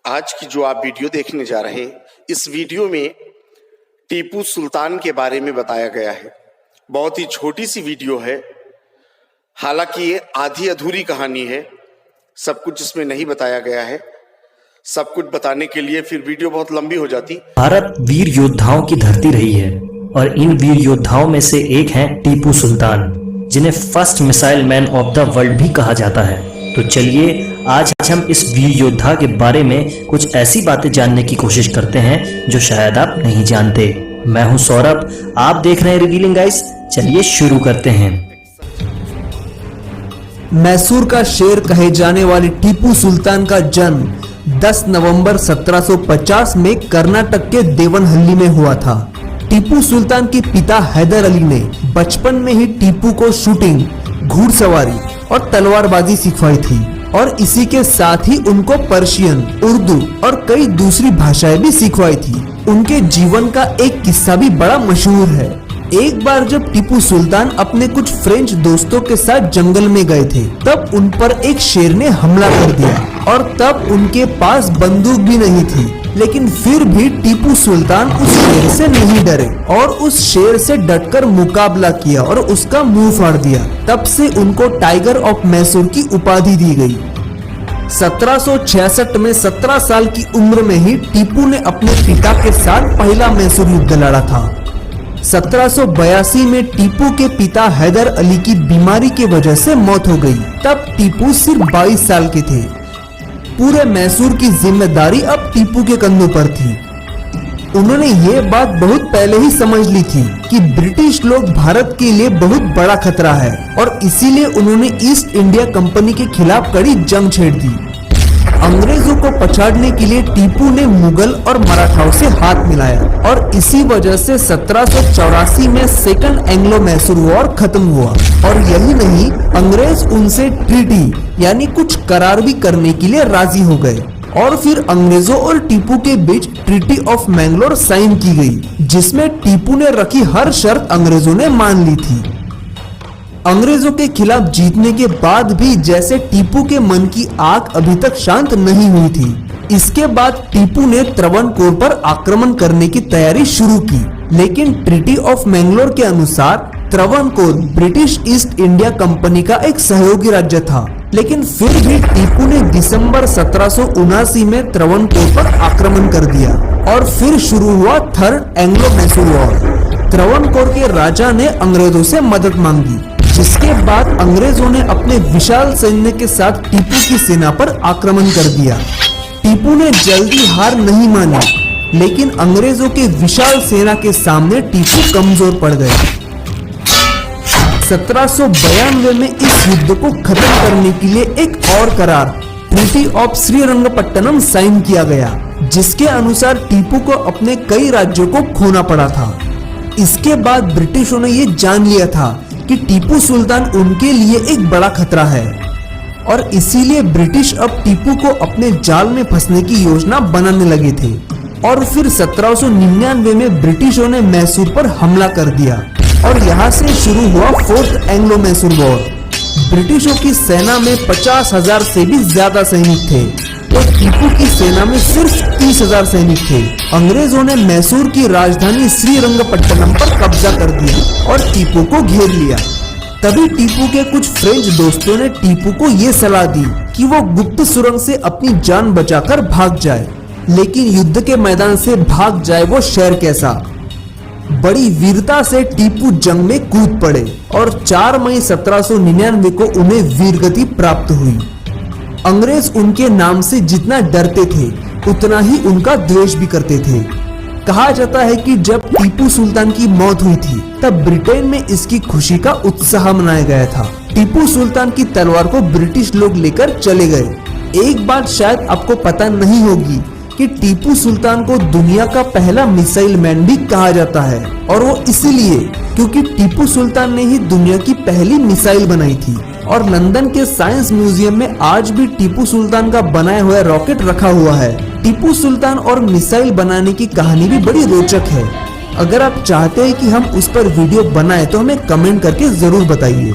आज की जो आप वीडियो देखने जा रहे हैं, इस वीडियो में टीपू सुल्तान के बारे में बताया गया है। बहुत ही छोटी सी वीडियो है, हालांकि ये आधी अधूरी कहानी है, सब कुछ इसमें नहीं बताया गया है। सब कुछ बताने के लिए फिर वीडियो बहुत लंबी हो जाती। भारत वीर योद्धाओं की धरती रही है और इन वीर योद्धाओं में से एक हैं टीपू सुल्तान, जिन्हें first missile man of the world भी कहा जाता है। तो चलिए आज हम इस वीर योद्धा के बारे में कुछ ऐसी बातें जानने की कोशिश करते हैं जो शायद आप नहीं जानते। मैं हूं सौरभ, आप देख रहे हैं रिवीलिंग आइज। चलिए शुरू करते हैं। मैसूर का शेर कहे जाने वाले टीपू सुल्तान का जन्म 10 नवंबर 1750 में कर्नाटक के देवनहल्ली में हुआ था। टीपू सुल्तान के पिता हैदर अली ने बचपन में ही टीपू को शूटिंग, घुड़सवारी और तलवारबाजी सिखवाई थी और इसी के साथ ही उनको पर्शियन, उर्दू और कई दूसरी भाषाएं भी सिखवाई थी। उनके जीवन का एक किस्सा भी बड़ा मशहूर है। एक बार जब टीपू सुल्तान अपने कुछ फ्रेंच दोस्तों के साथ जंगल में गए थे, तब उन पर एक शेर ने हमला कर दिया और तब उनके पास बंदूक भी नहीं थी, लेकिन फिर भी टीपू सुल्तान उस शेर से नहीं डरे और उस शेर से डटकर मुकाबला किया और उसका मुंह फाड़ दिया। तब से उनको टाइगर ऑफ मैसूर की उपाधि दी गई। 1766 में 17 साल की उम्र में ही टीपू ने अपने पिता के साथ पहला मैसूर युद्ध लड़ा था। 1782 में टीपू के पिता हैदर अली की बीमारी की वजह से मौत हो गई। तब टीपू सिर्फ 22 साल के थे। पूरे मैसूर की जिम्मेदारी अब टीपू के कंधों पर थी। उन्होंने ये बात बहुत पहले ही समझ ली थी कि ब्रिटिश लोग भारत के लिए बहुत बड़ा खतरा है और इसीलिए उन्होंने ईस्ट इंडिया कंपनी के खिलाफ कड़ी जंग छेड़ दी। अंग्रेजों को पछाड़ने के लिए टीपू ने मुगल और मराठाओं से हाथ मिलाया और इसी वजह से 1784 में सेकंड एंग्लो मैसूर वॉर खत्म हुआ। और यही नहीं, अंग्रेज उनसे ट्रीटी यानी कुछ करार भी करने के लिए राजी हो गए और फिर अंग्रेजों और टीपू के बीच ट्रीटी ऑफ मैंगलोर साइन की गई, जिसमें टीपू ने रखी हर शर्त अंग्रेजों ने मान ली थी। अंग्रेजों के खिलाफ जीतने के बाद भी जैसे टीपू के मन की आग अभी तक शांत नहीं हुई थी। इसके बाद टीपू ने त्रावणकोर पर आक्रमण करने की तैयारी शुरू की, लेकिन ट्रीटी ऑफ मैंगलोर के अनुसार Travancore British east India company का एक सहयोगी राज्य था। लेकिन फिर भी टीपू ने दिसंबर 1779 में त्रावणकोर पर आक्रमण कर दिया और फिर शुरू हुआ third Anglo Mysore war. Travancore के राजा ने अंग्रेजों से मदद मांगी, जिसके बाद अंग्रेजों ने अपने विशाल सैन्य के साथ टीपू की सेना पर आक्रमण कर दिया। टीपू ने जल्दी हार नहीं मानी, लेकिन अंग्रेजों के विशाल सेना के सामने टीपू कमजोर पड़ गए। 1792 में इस युद्ध को खत्म करने के लिए एक और करार, ट्रीटी ऑफ श्रीरंगपट्टनम साइन किया गया, जिसके अनुसार टीपू को अपने कई राज्यों को खोना पड़ा था। इसके बाद ब्रिटिशों ने ये जान लिया था कि टीपू सुल्तान उनके लिए एक बड़ा खतरा है और इसीलिए ब्रिटिश अब टीपू को अपने जाल में फंसने की योजना बनाने लगे थे। और फिर 1799 में ब्रिटिशों ने मैसूर पर हमला कर दिया और यहाँ से शुरू हुआ फोर्थ एंग्लो मैसूर वॉर। ब्रिटिशों की सेना में 50,000 से भी ज्यादा सैनिक थे और टीपू की सेना में सिर्फ 30,000 सैनिक थे। अंग्रेजों ने मैसूर की राजधानी श्रीरंगपट्टनम पर कब्जा कर दिया और टीपू को घेर लिया। तभी टीपू के कुछ फ्रेंच दोस्तों ने टीपू को ये सलाह दी कि वो गुप्त सुरंग से अपनी जान बचाकर भाग जाए, लेकिन युद्ध के मैदान से भाग जाए वो शेर कैसा। बड़ी वीरता से टीपू जंग में कूद पड़े और 4 मई 1799 को उन्हें वीरगति प्राप्त हुई। अंग्रेज उनके नाम से जितना डरते थे, उतना ही उनका द्वेष भी करते थे। कहा जाता है कि जब टीपू सुल्तान की मौत हुई थी, तब ब्रिटेन में इसकी खुशी का उत्साह मनाया गया था। टीपू सुल्तान की तलवार को ब्रिटिश लोग लेकर चले गए। एक बात शायद आपको पता नहीं होगी कि टीपू सुल्तान को दुनिया का पहला मिसाइल मैन भी कहा जाता है, और वो इसलिए क्योंकि टीपू सुल्तान ने ही दुनिया की पहली मिसाइल बनाई थी। और लंदन के साइंस म्यूजियम में आज भी टीपू सुल्तान का बनाया हुआ रॉकेट रखा हुआ है। टीपू सुल्तान और मिसाइल बनाने की कहानी भी बड़ी रोचक है। अगर आप चाहते हैं कि हम उस पर वीडियो बनाएं तो हमें कमेंट करके जरूर बताइए।